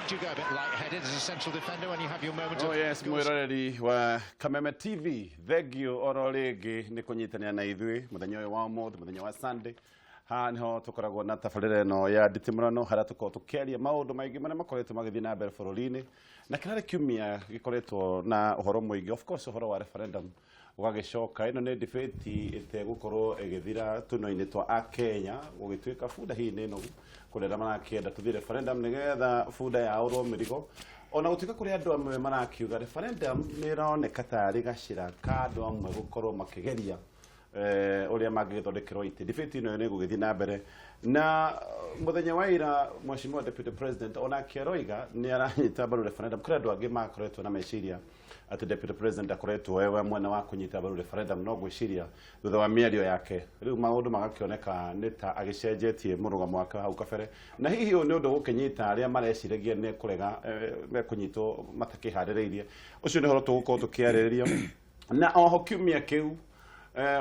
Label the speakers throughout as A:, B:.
A: Do you go a bit light-headed as a central defender when you have your moment of...
B: Oh yes, mwiroreri wa Kameme TV. Thegio oro rigi ni kunyitania na ithui muthenya wa umuthi muthenya wa Sunday. Ha niho tukoragwo na tabarĩra no ya Nditimurano haria tukoragwo tukiaria maundu maingi maria makoretwo magithii na mbere bũrũri-inĩ na kĩrĩa kiumia gĩkoretwo na ũhoro mũingĩ, of course ũhoro wa referendum ũgagĩcoka. Ĩno nĩ debate ĩtegũkorwo ĩgĩthira tũno-inĩ twa Akenya gũgĩtuĩka bunda hihi ĩno kũrĩa marakĩenda tũthiĩ referendum nĩgetha bunda yaũrwo mĩrigo. Ona gũtuĩka kũrĩ andũ amwe marakiuga referendum nĩ ĩroneka tarĩ gacĩra ka andũ amwe gũkorwo makĩgeria uria magĩthondekerwo ite. Debate ĩno nĩ gũgĩthiĩ na mbere na muthenya wa ira Mheshimiwa Deputy President ona kĩroiga nĩ aranyita mbaru referendum. Kũrĩ andũ angĩ makoretwo na meciria ati Deputy President akoretwo wewe mwena wa kunyita mbaru referendum no gwĩciria thutha wa mĩario yake rĩu maũndũ magakĩoneka nĩ ta agĩcenjetie mũrũgamo wake hau kabere, na hihi nĩ ũndũ gũkĩnyita arĩa mareciragia nĩ kũrega mekũnyitwo matakĩharĩrĩirie. Ũcio nĩ ũhoro tũgũkorwo tũkĩarĩrĩria na oho kiumia kĩu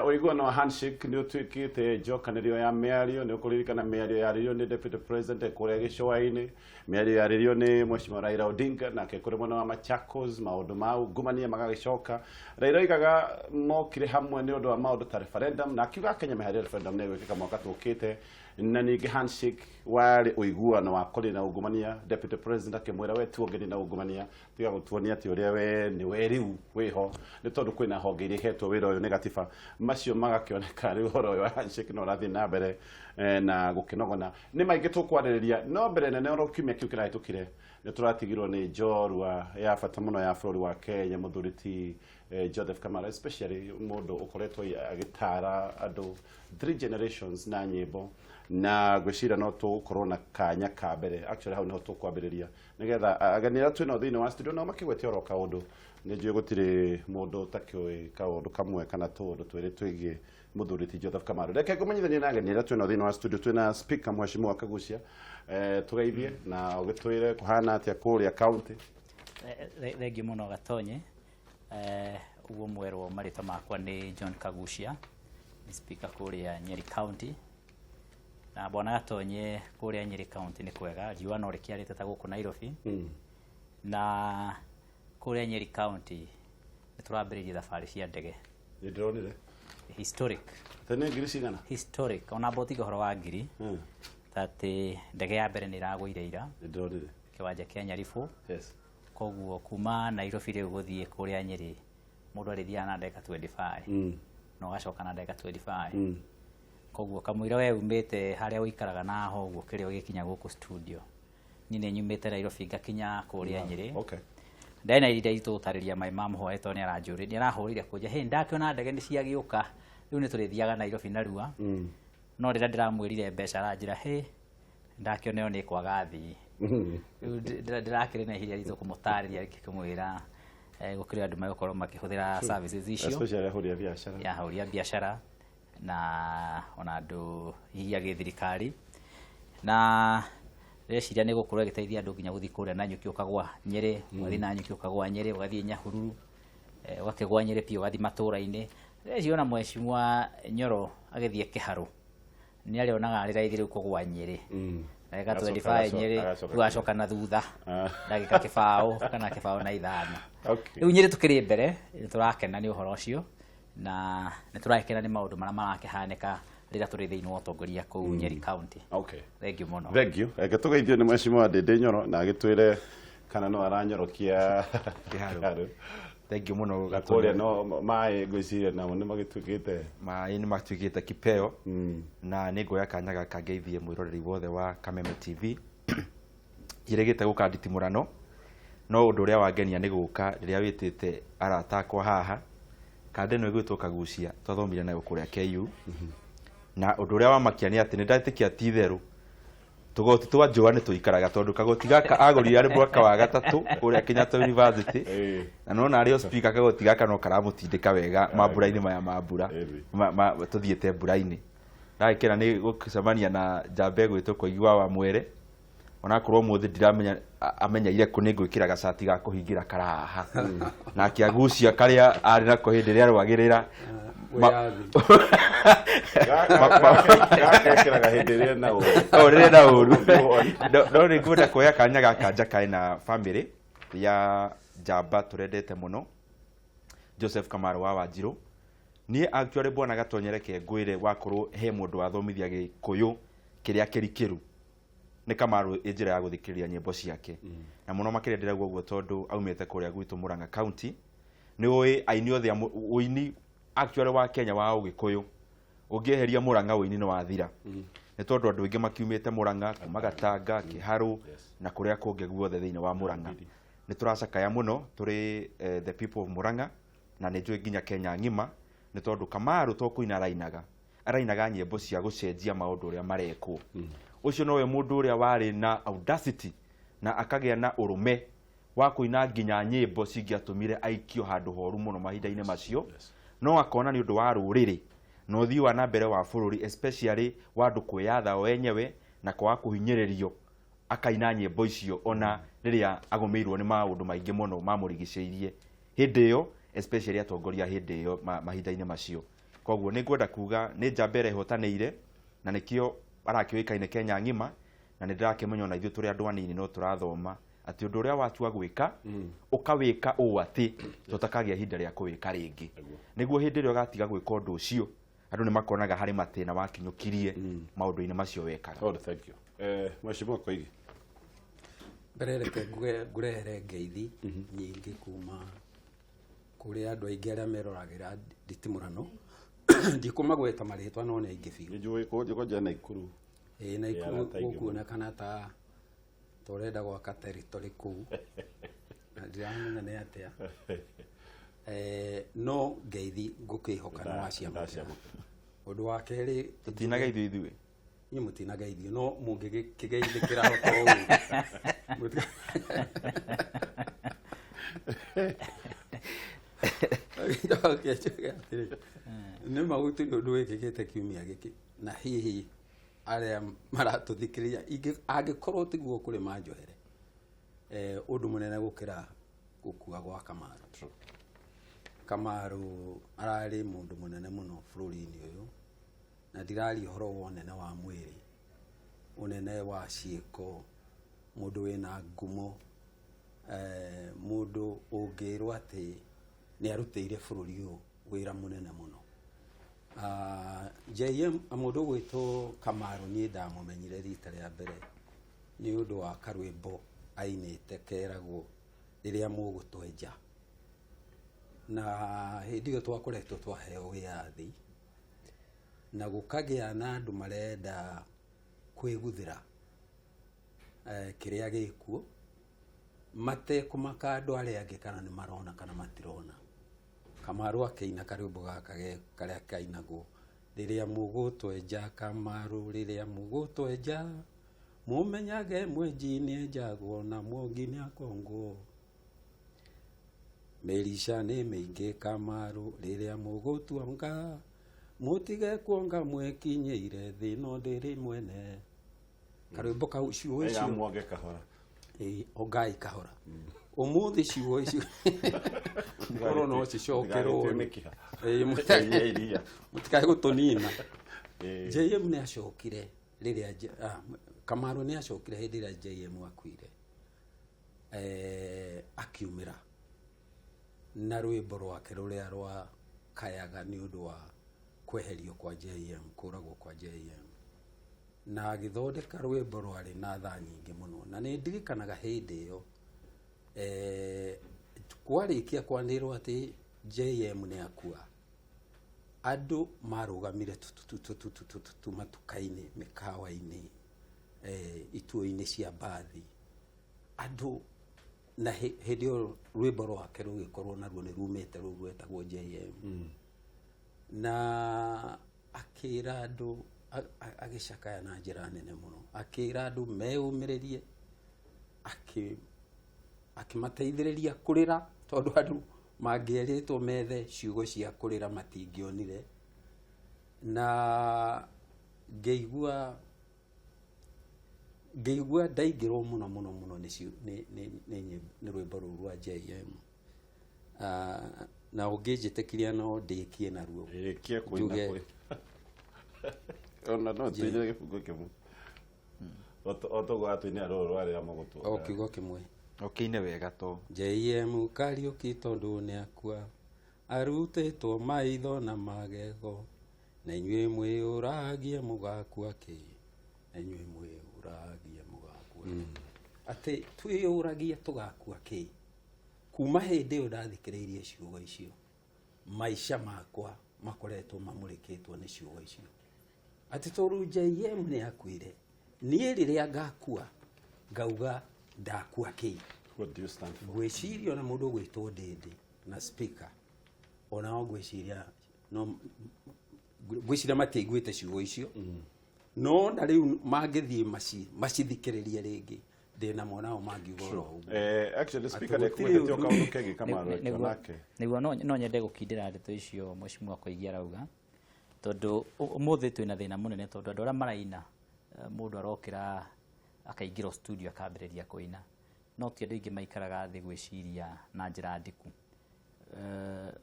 B: oiguano wa handshake nĩ ũtuĩkĩte njokanĩrio ya mĩario. Nĩ ũkũririkana mĩario yarĩrio nĩ Deputy President kũrĩa gĩcũa-inĩ, mĩario yarĩrio nĩ Mheshimiwa Raila Odinga nake kũrĩ mwena wa Machakos, maũndũ mau ngumania magagĩcoka. Raila oigaga mokire hamwe nĩ ũndũ wa maũndũ ta referendum na akiuga Kenya meharĩria referendum nĩ ĩgwĩkĩka mwaka tũkĩte, na ningĩ handshake warĩ ũiguano wa kũrĩ na ungumania. Deputy President akĩmwĩra we tuongeni na ungumania tiga gũtuonia atĩ ũrĩa we nĩ we rĩu wĩho nĩ tondũ kwĩna honge iria ihetwo wĩra ũyũ nĩ gatiba. Macio magakĩoneka rĩu ũhoro wa handshake no ũrathiĩ na mbere na gũkĩnogona. Nĩ maingĩ tũkwarĩrĩria no mbere nene oro kiumia kĩu kĩrahĩtũkire nĩ tũratigirwo nĩ njorua ya bata mũno ya bũrũri wa Kenya mũthuri ti Joseph Kamara, especially mũndũ ũkoretwo agĩtara andũ 3 generations na nyĩmbo na gwĩciria no tũkorwo na kanya ka mbere. Actually hau niho tũkwambĩrĩria nĩgetha ageni arĩa twĩnao thĩinĩ wa studio nao makĩgwetia oro kaũndũ. Nĩ njũĩ gũtirĩ mũndũ ũtakĩũĩ kaũndũ kamwe kana tũũndũ twĩrĩ twĩgiĩ mũthuri ti Joseph Kamara. Reke ngũmenyithanie na ageni arĩa twĩnao thĩinĩ wa studio. Twĩna speaker Mheshimiwa Kagucia, tũgeithie na ũgĩtwĩre kũhana atĩa kũrĩa county.
C: Thengiũ mũno Gatonye. Uguo mwerwo marĩtwa makwa nĩ John Kagucia, ni speaker kũrĩa Nyeri County. Na bwana Gatonye kũrĩa Nyeri County nĩ kwega, riũa no rĩkĩarĩte ta gũkũ Nairobi. Na kũrĩa Nyeri County nĩ tũrambĩrĩria thabarĩ cia ndege.
B: Nĩ ndĩronire
C: historic.
B: Tene ngiri cigana?
C: Historic. Ona boti ũhoro wa ngiri. Tati ndege ya mbere nĩ ĩragũire ira.
B: Nĩ ndĩronire
C: kĩwanja kĩa Nyaribo.
B: Yes.
C: Koguo kuma Nairobi rĩu gũthiĩ kũrĩa Nyeri mũndũ arĩthiaga na ndeka 25 no gacoka na ndeka 25. Koguo kamũira we umĩte harĩa ũikaraga na hoguo kĩrĩa ũgĩkinya gũkũ studio. Nyine nyumĩte Nairobi ngakinya kũrĩa Nyeri.
B: Okay.
C: Ndena iria itũtarĩria mai mamũhoe to nĩ arajũrĩ nĩ arahũrire kũnja he ndakĩona ndege nĩ ciagĩũka rĩu nĩ tũrĩthiaga Nairobi narua. No rĩrĩa ndĩramwĩrire mbeca aranjĩra he ndakĩona yo nĩ kwaga thii. Ndĩrakĩrĩ na ihinya ritũ kũmũtarĩria ngĩkĩmwĩra gũkĩrĩ andũ magũkorwo makĩhũthĩra services icio,
B: especially ahũria biacara
C: ya ahũria biacara na ona andũ hihi agĩthirikari. Na rĩciria nĩ gũkorwo ĩgĩteithia andũ nginya gũthiĩ kũrĩa na nyuki ũkagwa Nyeri, ũgathiĩ na nyuki ũkagwa Nyeri, ũgathiĩ Nyahururu, ũgakĩgwa Nyeri pia ũgathiĩ matũũra-inĩ. Rĩciona Mheshimiwa Nyoro agĩthiĩ Kĩharũ nĩ arĩonaga rĩrĩa rĩu kũgwa Nyeri. Ndagĩka 25 Nyeri tũgacoka na thutha ndagĩka kĩbaũ kana kĩbaũ na ithano. Rĩu Nyeri tũkĩrĩ mbere nĩ tũrakena nĩ ũhoro ũcio na nĩ tũrakena nĩ maũndũ marĩa marakĩhanĩka rĩrĩa tũrĩ thĩinĩ wa ũtongoria kũu Nyeri County.
B: Okay.
C: Thengiũ mũno.
B: Thengiũ. Reke tũgeithio nĩ Mheshimiwa Ndĩndĩ Nyoro na agĩtwĩre kana no aranyorokia Kĩharũ.
D: Thengiũ mũno
B: Gatonye. No maĩ ngwĩciria namo nĩ magĩtuĩkĩte
D: maĩ nĩ matuĩkĩte kĩpeo na nĩ ngoya kanya gaka ngeithie mwĩroreri wothe wa Kameme TV irĩgĩte gũka Nditimurano. No ũndũ ũrĩa wangenia nĩ gũka rĩrĩa wĩtĩte arata akwa haha kande no ĩgwĩtwo Kagucia twathomire nayo kũrĩa KU. Na ũndũ ũrĩa wamakia nĩ atĩ nĩ ndatĩkia ti therũ tũgoti twa njũa nĩ tũikaraga tondũ kagoti gaka agũrire arĩ mwaka wa gatatũ kũrĩa Kenyatta University. Na no narĩo speaker kagoti gaka no karamũtindĩka wega mambura-inĩ maya ma mbura tũthiĩte mbura-inĩ. Ndagĩkĩra nĩ gũcemania na njamba ĩgwĩtwo Koigiwa wa Mwere. Ona korwo mũthĩ ndiramenya amenyaire kũ nĩ ngwĩkĩra gacati ga kũhingĩra karaha. Na akĩagucia karĩa arĩ nako hĩndĩ ĩrĩa arũagĩrĩra
B: gakekeraga hĩndĩ ĩrĩa na
D: rĩrĩa na ũru no nĩ ngwenda kuoya kanya gaka njakae na family ya njamba tũrendete mũno Joseph Kamaro wa Wanjirũ. Niĩ actually bwana gatonyereke ngwĩre wakorwo he mũndũ wathomithia Gĩkũyũ kĩrĩa kĩrikĩru nĩ Kamaro njĩra ya gũthikĩrĩria nyĩmbo ciake. Na mũno makĩria ndĩrauga ũguo tondũ aumĩte kũrĩa gwitũ Murang'a County. Nĩ ũĩ aini othe ũini actually wa Kenya wa Ũgĩkũyũ ũngĩeheria Murang'a ũini nĩ wathira. Nĩ tondũ andũ aingĩ makiumĩte Murang'a kuma Gatanga, Kĩharũ na kũrĩa kũngĩ guothe thĩinĩ wa Murang'a. Nĩ tũracakaya mũno tũrĩ the people of Murang'a na nĩ njũĩ nginya Kenya ng'ima nĩ tondũ Kamaro to kũina arainaga nyĩmbo cia gũcenjia maũndũ ũrĩa marekwo. Ũcio nowe mũndũ ũrĩa warĩ na audacity na akagĩa na ũrũme wa kũina nginya nyĩmbo cingĩatũmire aikio handũ horu mũno mahinda-inĩ macio. No akona nĩ ũndũ wa rũrĩrĩ na ũthii wa na mbere wa bũrũri especially wa andũ kwĩyatha o enyewe na kwaga kũhinyĩrĩrio akaina nyĩmbo icio ona rĩrĩa agũmĩirwo nĩ maũndũ maingĩ mũno mamũrigicĩirie hĩndĩ ĩyo especially atongoria hĩndĩ ĩyo mahinda-inĩ macio. Koguo nĩ ngwenda kuga nĩ njamba ĩrehotanĩire na nĩkĩo arakĩũĩkaine Kenya ng'ima na nĩ ndĩrakĩmenya ona ithuĩ tũrĩ andũ anini no tũrathoma atĩ ũndũ ũrĩa watua gwĩka ũkawĩka ũũ atĩ tũtakagĩa ihinda rĩa kũwĩka rĩngĩ. Nĩguo hĩndĩ ĩrĩa ũgatiga gwĩka ũndũ ũcio andũ nĩ makonaga harĩ matĩna wakinyũkirie maũndũ-inĩ macio wekaga.
B: Thank you. Mheshimiwa Koigi.
E: Mbere reke ngũrehere ngeithi nyingĩ kuma kũrĩ andũ aingĩ arĩa meroragĩra Nditimurano. Ndikumagweta marĩtwa no nĩ aingĩ biũ.
B: Njũĩ kũnja Naikuru.
E: Naikuru gũkuonekana ta tũrenda gwaka territory kũu. Na ndiramenya nĩ atĩa. No ngeithi ngũkĩhoka nĩ waciamũkĩra. Ũndũ wa kerĩ
D: tũtinageithio ithuĩ.
E: Niĩ mũtinageithio no mũngĩkĩgeithĩkĩra ũũ. Nĩ magutu nĩ ũndũ wĩkĩkĩte kiumia gĩkĩ na hihi arĩa maratũthikĩrĩria angĩkorwo tiguo kũrĩ manjohere ũndũ mũnene gũkĩra gũkua gwa Kamaro. Kamaro ararĩ mũndũ mũnene mũno bũrũri-inĩ ũyũ na ndirari ũhoro wa ũnene wa mwĩrĩ, ũnene wa ciĩko, mũndũ wĩna ngumo, mũndũ ũngĩrwo atĩ nĩ arutĩire bũrũri ũyũ wĩra mũnene mũno. JM mũndũ gwĩtwo Kamaro niĩ ndamũmenyire rita rĩa mbere nĩ ũndũ wa karwĩmbo ainĩte keragwo rĩrĩa mũgũtwenja, na hĩndĩ ĩyo twakoretwo twaheo wĩyathi na gũkagĩa na andũ marenda kwĩguthĩra kĩrĩa gĩkuo matekũmaka andũ arĩa angĩ kana nĩ marona kana matirona. Kamaro akĩina karwĩmbo gaka karĩa kainagwo rĩrĩa mũgũtwenja Kamaro rĩrĩa mũgũtwenja mũmenyage mwenji nĩ enjagwo na mwongi nĩ akongwo mĩrica nĩ mĩingĩ Kamaro rĩrĩa mũgũtuanga mũtige kuonga mwekinyĩire thĩ no ndĩrĩ mwene. Karwĩmbo kau ciugo icio
B: mwonge kahora
E: ongai kahora umuthi ciugo icio ngoro no cicokerwo mũtikae gũtũnina. JM nĩ acokire rĩrĩa Kamaro nĩ acokire hĩndĩ ĩrĩa JM akuire akiumĩra na rwĩmbo rwake rũrĩa rwa kayaga nĩ ũndũ wa kweherio kwa JM, kũragwo kwa JM, na agĩthondeka rwĩmbo rwarĩ na tha nyingĩ mũno. Na nĩ ndirikanaga hĩndĩ ĩyo kwarĩkia kwanĩrwo atĩ JM nĩ akua, andũ marũgamire matuka-inĩ, mĩkawa-inĩ, ituo-inĩ cia mbathi, andũ na hĩndĩ ĩyo rwĩmbo rwake rũgĩkorwo naruo nĩ rumĩte rũu rwetagwo JM. Na akĩra andũ agĩcakaya na njĩra nene mũno, akĩra andũ meũmĩrĩrie, akĩmateithĩrĩria kũrĩra tondũ andũ mangĩerĩtwo methe ciugo cia kũrĩra matingĩonire. Na ngĩigua ndaingĩrwo mũno nĩ rwĩmbo rũu rwa JM. na ũngĩnjĩtĩkiria no ndĩkie naruo
B: kie kuina kwe ona no tĩire gĩbungo kĩmwe otogwatũine rũrũ rwarĩa mũgũtũ
E: o kiugo kĩmwe
D: ũkĩine wega to
E: JM Kariuki tondũ nĩakua arutĩtwo maitho na magego na inyuĩ mwĩyũragie mũgakua kĩ na inyuĩ mwĩyũragie mũgakua atĩ twĩyũragie tũgakua kĩ kuma hĩndĩ ĩyo ndathikĩrĩirie ciugo icio maica makwa makoretwo mamũrĩkĩtwo nĩ ciugo icio atĩ tondũ JM nĩakuire niĩ rĩrĩa ngakua ngauga ndakua kĩ
B: what do you stand for
E: gwĩciria ona mũndũ gwĩtwo ndĩndĩ na speaker ona o gwĩciria no gwĩciria matiaiguĩte ciugo icio no na rĩu mangĩthiĩ macithikĩrĩrie rĩngĩ ndĩna mwana o mangiuga oro
B: actually speaker nĩkuĩtio kaũndũ kengĩ Kamaru akĩonake
C: nĩguo no nyende gũkindĩra ndeto icio mheshimiwa Koigi arauga tondũ ũmũthĩ twĩna thĩna mũnene tondũ andũ arĩa maraina mũndũ arokĩra akaingĩra studio akambĩrĩria kũina no ti andũ aingĩ maikaraga thĩ gwĩciria na njĩra ndiku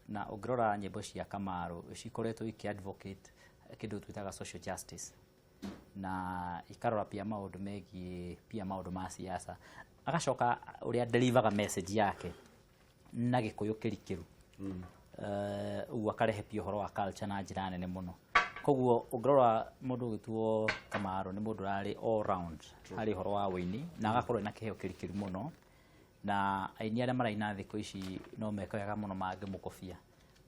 C: na ũngĩrora nyĩmbo cia Kamaru cikoretwo advocate kĩndũ twĩtaga social justice na ikarora pia maũndũ megiĩ pia maũndũ ma siasa agacoka ũrĩa deliver message yake na gĩkũyũ kĩrikĩru ũguo akarehe pia ũhoro wa culture na njĩra nene mũno koguo ũngĩrora mũndũ ũgĩtwo Kamaru nĩ mũndũ arĩ all round harĩ ũhoro wa wĩini na agakorwo ena kĩheo kĩrikĩru mũno na aini arĩa maraina thikũ ici no mekega mũno mangĩmũkobia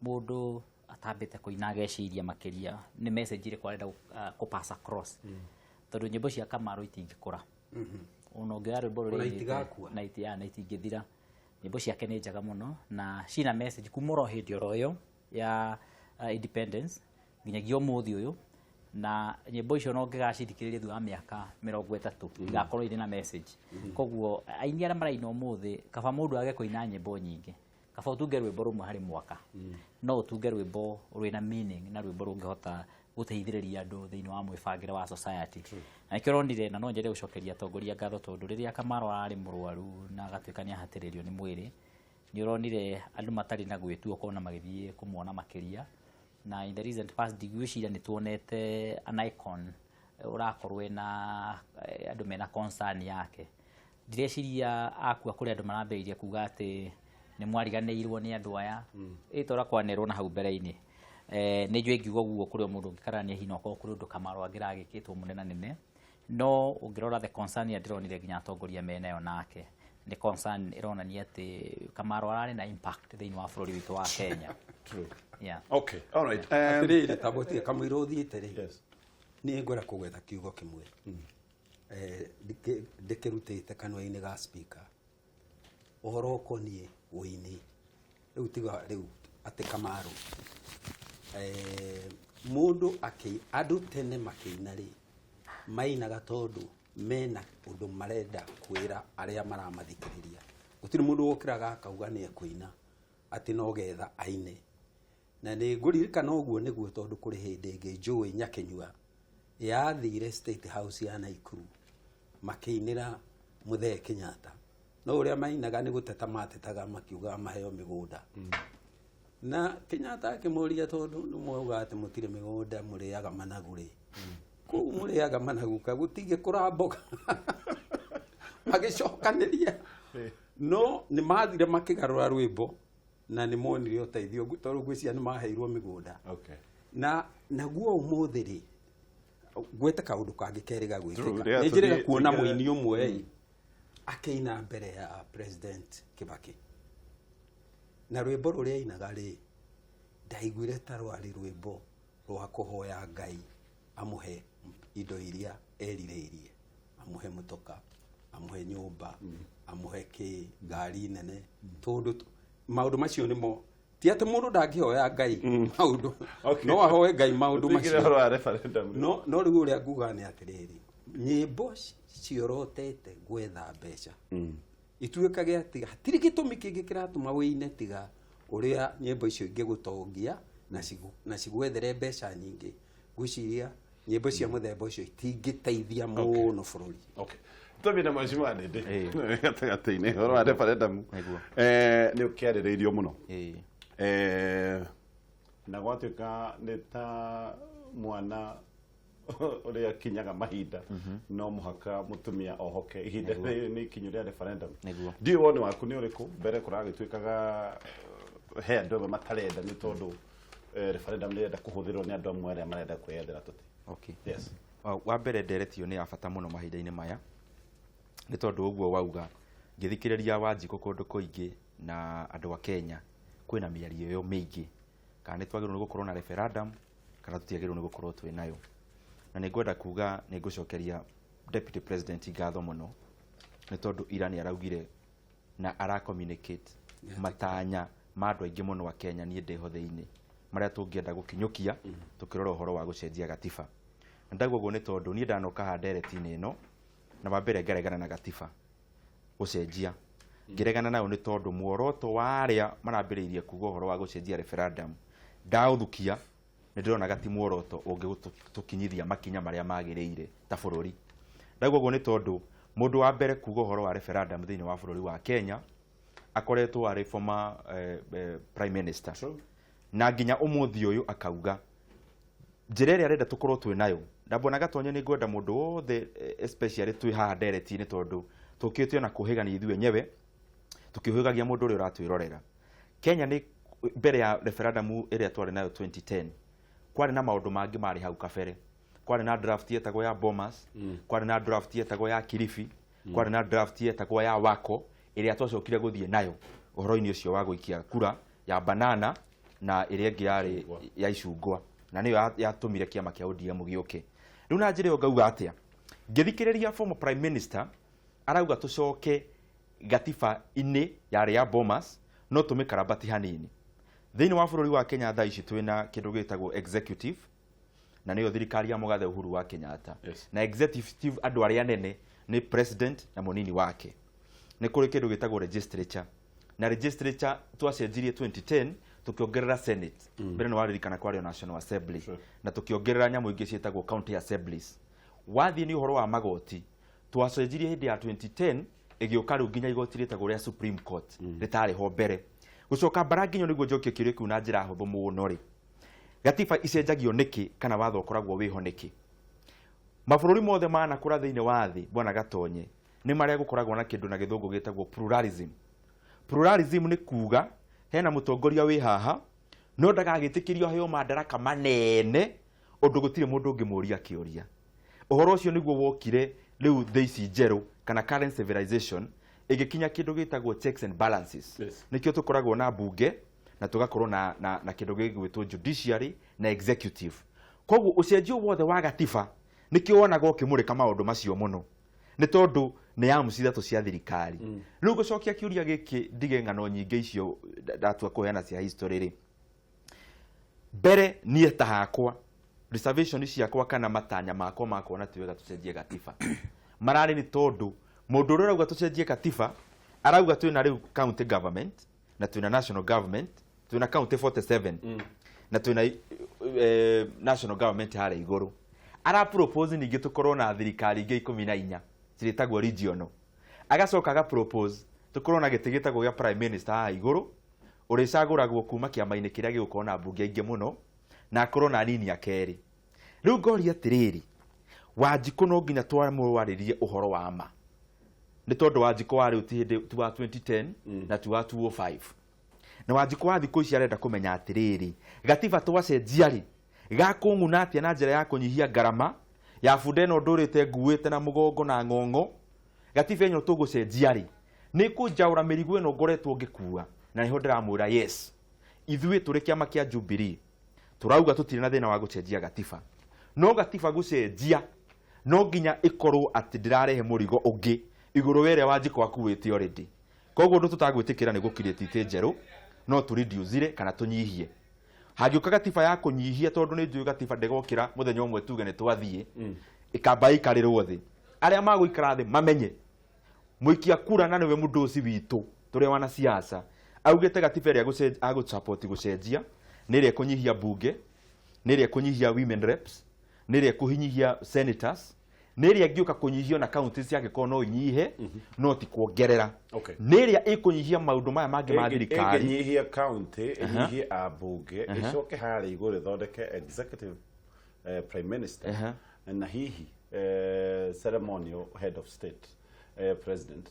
C: mũndũ atambĩte kũina ageciria makĩria nĩ message ĩrĩkũ arenda kũpass across tondũ nyĩmbo cia Kamaru itingĩkũra ona ũngĩoya rwĩmbo rũrĩa na itingĩthira nyĩmbo ciake nĩ njega mũno na cina message kuma oro hĩndĩ oro ĩyo ya independence nginyagia ũmũthĩ ũyũ na nyĩmbo icio no ngĩgacithikĩrĩria thutha wa mĩaka 30 igakorwo irĩ na message koguo aini arĩa maraina ũmũthĩ kaba mũndũ age kũina nyĩmbo nyingĩ kaba ũtunge rwĩmbo rũmwe harĩ mwaka no ũtunge rwĩmbo rwĩna meaning na rwĩmbo rũngĩhota gũteithĩrĩria andũ thĩinĩ wa mwĩbangĩre wa society na nĩkĩo ronire na no nyende gũcokeria atongoria ngatho tondũ rĩrĩa Kamaru arĩ mũrwaru na agatuĩka nĩ ahatĩrĩrio nĩ mwĩrĩ nĩ ũronire andũ matarĩ na gwĩtua kona magĩthiĩ kũmuona makĩria na in the recent past digwĩciria nĩ tuonete an icon ũrakorwo na andũ mena concern yake ndireciria akua kũrĩ andũ marambĩrĩirie kuga atĩ nĩ mwariganĩirwo nĩ andũ aya ĩtora kwanĩrwo na hau mbere-inĩ nĩ njũĩ ngiuga ũguo kũrĩ mũndũ ũngĩkarania hihi no korwo kũrĩ ũndũ Kamaru angĩragĩkĩtwo mũnene nene no ũngĩrora the concern ya ndĩronire nginya atongoria menayo nake nĩ concern ĩronania atĩ Kamaru ararĩ na impact thĩinĩ wa bũrũri witũ wa Kenya.
B: True.
C: Yeah.
B: Okay. All right.
E: Atĩrĩrĩ tabũtie kamũira ũthiĩte rĩ niĩ ngwenda kũgwetha kiugo kĩmwe ndĩkĩrutĩte kanua-inĩ ga speaker ũhoro ũkoniĩ wĩini rĩu tiga rĩu atĩ Kamaru mũndũ andũ tene makĩina rĩ mainaga tondũ mena ũndũ marenda kwĩra arĩa maramathikĩrĩria gũtirĩ mũndũ wokĩraga akauga nĩ ekũina atĩ no getha aine na nĩ ngũririkana ũguo nĩguo tondũ kũrĩ hĩndĩ ĩngĩ njũĩ Nyakenyua yathire State House ya Naikuru makĩinĩra Mũthee Kenyatta no ũrĩa mainaga nĩ gũteta matetaga makiuga maheo mĩgũnda na Kenyatta akĩmoria tondũ nĩ mwauga atĩ mũtirĩ mĩgũnda mũrĩaga managu rĩ kũu mũrĩaga managu gũtigĩ kũramboga magĩcokanĩria no nĩ mathire makĩgarũra rwĩmbo na nĩ monire ũteithio tondũ gwĩcia nĩ maheirwo mĩgũnda na naguo ũmũthĩ rĩ gwete kaũndũ kangĩ kerĩ ga gwĩtĩka nĩ njĩrĩga kuona mũini ũmwe akĩina mbere ya President Kibaki na rwĩmbo rũrĩa ainaga rĩ ndaiguire ta rwarĩ rwĩmbo rwa kũhoya Ngai amũhe indo iria erirĩirie amũhe mũtoka amũhe nyũmba amũhe ngari nene tondũ maũndũ macio nĩmo ti atĩ mũndũ ndangĩhoya Ngai maũndũ no ahoe Ngai maũndũ macio no rĩu ũrĩa nguga nĩ atĩrĩrĩ nyĩmbo ciorotete gwetha mbeca ituĩkage atĩ hatirĩ gĩtũmi kĩngĩ kĩratũma wĩine tiga ũrĩa nyĩmbo icio ingĩgũtongia na cigwethere mbeca nyingĩ gwĩciria nyĩmbo cia mũthemba ũcio itingĩteithia mũno bũrũri.
B: Okay. Tũbĩ na mheshimiwa Ndindi gatagatĩ-inĩ ũhoro wa referendum nĩ ũkĩarĩrĩirio mũno na gwatuika nĩ ta mwana ũrĩa kinyaga mahinda no mũhaka mũtumia ohoke ihinda nĩ ikinyu rĩa referendum. Ndiũ woni waku nĩ ũrĩkũ mbere kũragĩtuĩkaga he andũ amwe matarenda nĩ tondũ referendum nĩrenda kũhũthĩrwo nĩ andũ amwe arĩa marenda kwĩyethera tũtĩ?
D: Okay.
B: Yes.
D: Wa mbere nderetio nĩ ya bata mũno mahinda-inĩ maya nĩ tondũ ũguo wauga ngĩthikĩrĩria Wanjikũ kũndũ kũingĩ na andũ a Kenya kwĩna mĩario yo mĩingĩ kana nĩ twagĩrĩirwo nĩ gũkorwo na referendum kana tũtiagĩrĩirwo nĩ gũkorwo twĩ nayo, na nĩ ngwenda kuga nĩ ngũcokeria Deputy President ngatho mũno nĩ tondũ ira nĩ araugire na ara communicate matanya ma andũ aingĩ mũno a Kenya niĩ ndĩho thĩinĩ marĩa tũngĩenda gũkinyũkia tũkĩrora ũhoro wa gũcenjia gatiba. Ndaguo ũguo nĩ tondũ niĩ ndanoka ha ndereti-inĩ ĩno na wambere ngaregana na gatiba gũcenjia. Ngĩregana nayo nĩ tondũ muoroto wa arĩa marambĩrĩirie kuga ũhoro wa gũcenjia referendum ndaũthukia nĩ ndĩrona gati muoroto ũngĩtũkinyithia makinya marĩa magĩrĩire ta bũrũri. Ndaguo ũguo nĩ tondũ mũndũ wa mbere kuga ũhoro wa referendum thĩinĩ wa bũrũri wa Kenya akoretwo arĩ former prime minister na nginya ũmũthĩ ũyũ akauga njĩra ĩrĩa arenda tũkorwo twĩ nayo. Ndambona gatonye nĩ ngwenda mũndũ wothe especially twĩ haha ndereti-inĩ tondũ tũkĩtio na kũhĩgania ithuĩ enyewe tukĩhĩgagia mũndũ ũrĩa ũratwĩrorera. Kenya nĩ mbere ya referendum ĩrĩa twarĩ nayo 2010 kwarĩ na maũndũ mangĩ marĩ hau kabere. Kwarĩ na draft yetagwo ya Bomas, kwarĩ na draft yetagwo ya Kilifi, kwarĩ na draft yetagwo ya Wako ĩrĩa twacokire gũthiĩ nayo ũhoro-inĩ ũcio wa gũikia kura ya banana na ĩrĩa ĩngĩ yarĩ ya icungwa na nĩyo yatũmire kĩama kĩa ODM gĩũke. Rĩu na njĩra ĩyo ngauga atĩa ngĩthikĩrĩria former prime minister arauga tũcoke gatiba-inĩ yarĩ ya Bomas no tũmĩkarabati hanini. Thĩinĩ wa bũrũri wa Kenya thaa ici twĩna kĩndũ gĩtagwo executive na nĩyo thirikari ya mũgathe Uhuru wa Kenyatta. Na executive andũ arĩa nene nĩ president na mũnini wake. Nĩ kũrĩ kĩndũ gĩtagwo legislature na legislature twacenjirie 2010 tukiongerera senate mbere no waririkana kwarĩ national assembly na tukiongerera nyamũ ingĩ cietagwo county assemblies. Wathiĩ nĩ ũhoro wa magoti twacenjirie hĩndĩ ya 2010 ĩgĩũka rĩu nginya igoti rĩtagwo rĩa Supreme Court rĩtarĩ ho mbere. Gũcoka mbara nginyo nĩguo njokie kĩũria kĩu na njĩra hũthũ mũno rĩ gatiba icenjagio nĩkĩ kana watho ũkoragwo wĩho nĩkĩ? Mabũrũri mothe manakũra thĩinĩ wa thĩ bwana Gatonye nĩ marĩa gũkoragwo na kĩndũ na gĩthũngũ gĩtagwo pluralism. Pluralism nĩ kuga hena mũtongoria wĩ haha no ndagagĩtĩkĩrio heo madaraka manene ũndũ gũtirĩ mũndũ ũngĩmũria kĩũria. Ũhoro ũcio nĩguo wokire rĩu thĩ ici njerũ kana current civilization ĩgĩkinya kĩndũ gĩtagwo checks and balances. Nĩkĩo tũkoragwo na bunge na tũgakorwo na kĩndũ gĩgwĩtwo judiciary na executive. Koguo ũcenjio wothe wa gatiba nĩkĩo wonaga ũkĩmũrĩka maũndũ macio mũno nĩ tondũ nĩ arms ithatũ cia thirikari. Rĩu gũcokia kĩũria gĩkĩ ndige ng'ano nyingĩ icio ndatua kũheana cia history rĩ mbere niĩ ta hakwa reservation ciakwa kana matanya makwa makona ti wega tũcenjie gatiba mararĩ nĩ tondũ mũndũ ũrĩa arauga tũcenjie gatiba arauga twĩna rĩu county government na twĩna national government twĩna county 47 na twĩna national government harĩa igũrũ. Ara propose ningĩ tũkorwo na thirikari ingĩ 14 ciretagwo regional. Agacoka aga propose tũkorwo na gĩtĩ gĩtagwo gĩa prime minister haha igũrũ ũrĩcagũragwo kuma kĩama-inĩ kĩrĩa gĩgũkorwo na mbunge ingĩ mũno na akorwo na nini ya kerĩ. Rĩu ngoria atĩrĩrĩ Wanjikũ no nginya twamũarĩrie ũhoro wa ma nĩ tondũ Wanjikũ warĩ ũti wa 2010 na ti wa 205 na Wanjikũ wa thikũ ici arenda kũmenya atĩrĩrĩ gatiba twacenjia rĩ gakũng'una atĩa na njĩra ya kũnyihia ngarama ya bunda ĩno ndũrĩte nguĩte na mũgongo na ng'ong'o. Gatiba ĩno tũgũcenjia rĩ nĩ kũnjaũra mĩrigo ĩno ngoretwo ngĩkua na nĩho ndĩramwĩra yes ithuĩ tũrĩ kĩama kĩa Jubilee tũrauga tũtirĩ na thĩna wa gũcenjia gatiba no gatiba gũcenjia no nginya ĩkorwo atĩ ndĩrarehe mũrigo ũngĩ igũrũ wĩrĩa Wanjikũ akuĩte already. Koguo ũndũ tũtagwĩtĩkĩra nĩ gũkirĩte itĩ njerũ no tũreduce kana tũnyihie. Hangĩũka gatiba ya kũnyihia tondũ nĩ njũĩ gatiba ndĩgokĩra mũthenya ũmwe tuge nĩ twathiĩ ĩkamba ikarĩrwo thĩ. Arĩa magũikara thĩ mamenye mũikia kura na nĩwe mũndũ ũci witũ tũrĩa wana siasa augĩte gatiba ĩrĩa agũsupport gũcenjia nĩ ĩrĩa kũnyihia bunge, nĩ ĩrĩa kũnyihia women reps, nĩ ĩrĩa kũhinyihia senators, Neria ngioka kunyihio na counties yake ko no nyihe no ti kuongerera.
B: Okay.
D: Neria ikunyihia maundu maya mangi ma thirikari.
B: Nyihia county, nyihia abunge, icoke hari iguru thondeke executive prime minister na hihi ceremonial head of state president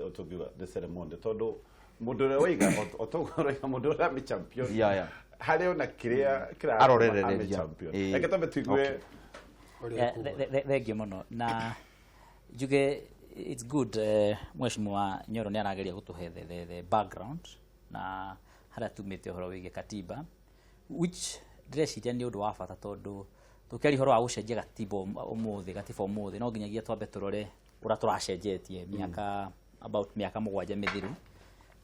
B: otogiwa the ceremony todo mundu weiga otogoroya mundu ra champion. Hari ona kiria
D: arorerereria
B: champion. Eke tobe tuigwe
C: thengi muno na juge it's good Mheshimiwa Nyoro ni arageria gutuhe the background na hara tumite horo wige katiba which dressiria ni undu wa bata tondu tukeri horo wa gucenjia katiba umuthi no nginyagia twambe turore ura turacenjetie miaka about miaka 7 mithiru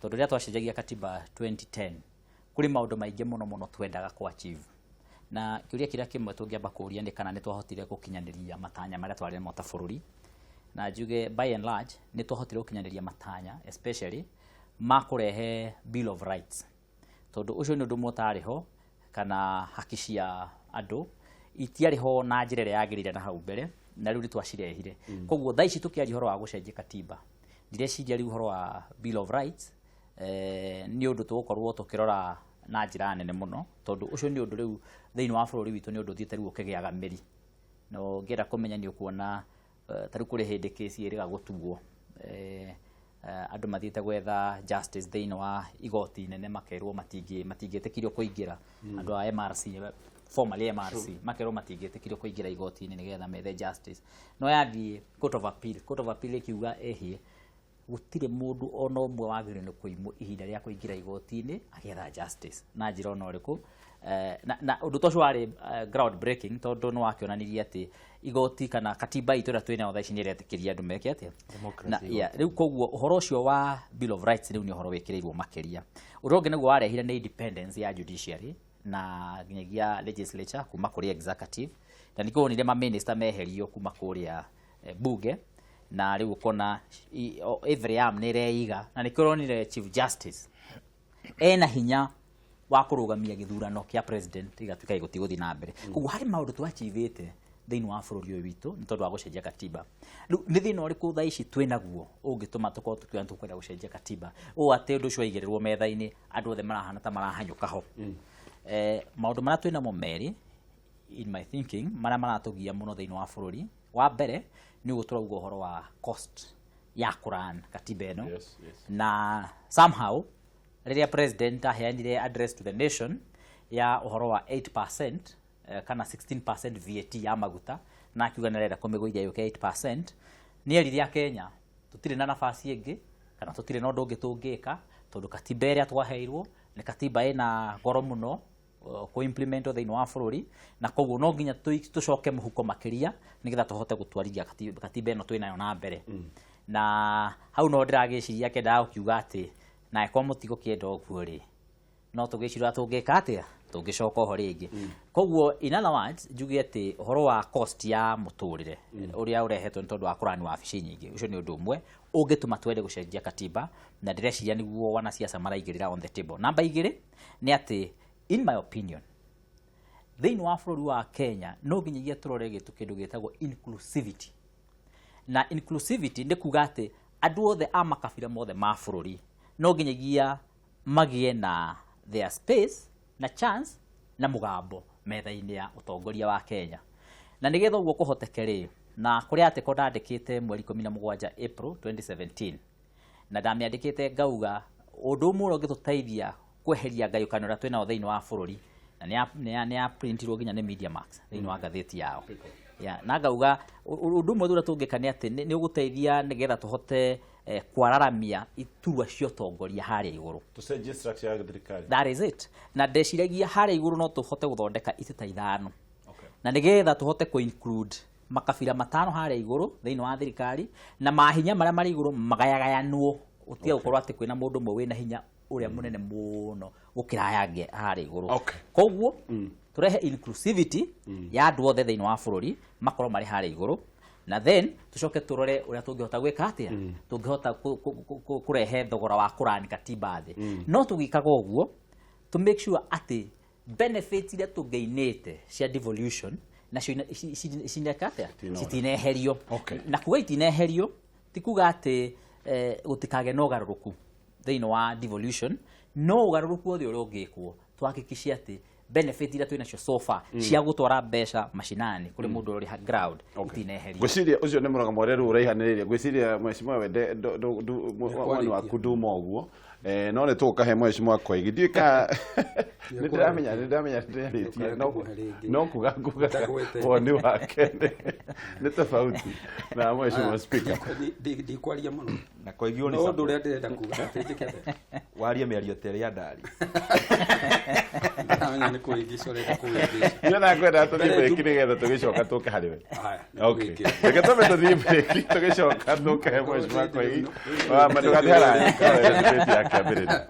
C: tondu ria twacenjagia katiba 2010 kuri maundu maingi muno twendaga ku achieve na kiuria kiria kimwe tungiamba kuria ni kana ni twahotire gukinyaniria matanya maria twari namo ta bururi na juge by and large ni twahotire gukinyaniria matanya especially makurehe bill of rights tondu ucio ni undu motari ho kana haki cia andu itiari ho na njira ya yagirire na hau mbere na riu twacirehire koguo thaici tukiari horo wa gucenjia katiba direciria riu horo wa bill of rights ni undu tugukorwo tukirora na njira nene muno tondu ucio ni undu riu thiini wa bururi witu ni undu thiete riu ukigiaga miri no ngira kumenya ni ukuona tari kuri hindi kesi iriga gutuo andu mathiete gwetha justice thiini wa igoti nene makerwo matingitikirio kuingira andu a MRC formerly MRC makerwo matingitikirio kuingira igoti ni nigetha methe justice no yathie court of appeal kiuga ehie gutire mundu ona umwe wagire ni kuimu ihinda ria kuingira igoti-ini agetha justice na njira ona uriku na undu tocio wari ground breaking tondu no wakionanirie ati igoti kana katiba itu ria twina thaici ni iretikiria andu meke atia na riu koguo uhoro ucio wa bill of rights riu ni uhoro wekireirwo makiria undu ungi niguo warehire ni independence ya judiciary na nginyagia legislature kuma kuri executive na niko ni ma minister meherio kuma kuria bunge na riu kona every arm ni reiga na nikironire chief justice ena hinya wa kurugamia githurano kia president igatuika igoti guthi na mbere koguo hari maundu twachivite thiini wa bururi uyu witu ni tondu wa gucenjia katiba ni thina uriku thaici twinaguo ungituma tukorwo tukiona tukwenda gucenjia katiba o ate undu ucio igirirwo metha-ini andu othe marahana ta marahanyuka ho maundu maria twinamo meri in my thinking maratugia muno thiini wa bururi wa mbere ni guturauga uhoro wa cost ya Quran katiba eno na somehow riria president aheanire address to the nation ya uhoro wa 8% kana 16% VAT ya maguta na akiuga narenda kumiguithia yuke 8% ni eriria Kenya tutire na nafasi ingi kana tutire na undu ungi tungika tondu katiba iria twaheirwo ni katiba ina goro muno ku implement thiini wa bururi na koguo no nginya tucoke muhuko makiria nigetha tuhote gutwarithia katiba eno twinayo na mbere na hau no ndiragiciria kenda ukiuga ati na kwa mutigo kienda oguo ri no tugicira tungika atia tungicoka ho ringi koguo in other words njugi ati uhoro wa cost ya muturire uria urehetwo ni tondu wa kurani wa abici nyingi ucio ni undu umwe ungituma twende gucenjia katiba na ndireciria niguo wana siasa maraigirira on the table namba igiri ni ati in my opinion thiini wa bururi wa Kenya no nginyagia turore kindu gitagwo inclusivity na inclusivity ndi kuga ati andu othe a makabira mothe ma bururi no nginyagia magie na their space na chance na mugambo metha-ini ya utongoria wa Kenya na nigetha uguo kuhotekeri na kuria ati ko ndandikite mweri 17 April 2017 na ndamiandikite ngauga undu umwe ungituteithia kweheria ngayukano ra twina thiini wa bururi na ni printirwo ginya ni Media Max thiini wa gatheti yao na ngauga undu umwe thura tungikania ati ni uguteithia nigetha tuhote kwararamia iturwa cio tongoria haria iguru
B: tucenjie structure ya thirikari
C: that is it na ndeciragia haria iguru no tuhote guthondeka itita ithano na nigetha tuhote ku include makabira matano haria iguru thiini wa thirikari na mahinya maria mari iguru magayagayanwo utia ukorwo ati kwina mundu mwe wina hinya uria munene muno gukira yange haria iguru koguo turehe inclusivity ya andu othe thiini wa bururi makorwo mari haria iguru na then tucoke turore uria tungihota gwika atia tungihota kurehe thogora wa Quran katiba thi no tugikaga uguo to make sure ati benefits iria tungainite cia devolution nacio cinekate citineherio
B: Okay.
C: na kuga itineherio ti kuga ati gutikage no garuruku thiini wa devolution no garuruku othe uria ungikwo twahakikishia ati benefit ira twina cio so far cia gutwara mbeca mashinani kuri mundu uri ground itineherio
B: gwiciria ucio ni muragamo uria riu uraihaniriria gwiciria mheshimiwa wende wani waku nduma uguo no ni tukahe mheshimiwa kwa igithie ka ndiramenya ndiritie no kuga woni wake ni tofauti na mheshimiwa speaker
E: ndikwaria muno
D: na kwa hivyo ni
E: no ndu ria ndirenda kuga atinjikete
D: waria mĩario ta ĩrĩa ndari
E: ndamenya ni kuingicorete kuingica
B: yo na kwenda tuthie break nigetha tugicoka tuke harĩ we okay
E: okay
B: reke tũme tuthie break tugicoka tuke he mheshimiwa kwa igi madugathi haraya kwa ndibeti yake ambĩrĩria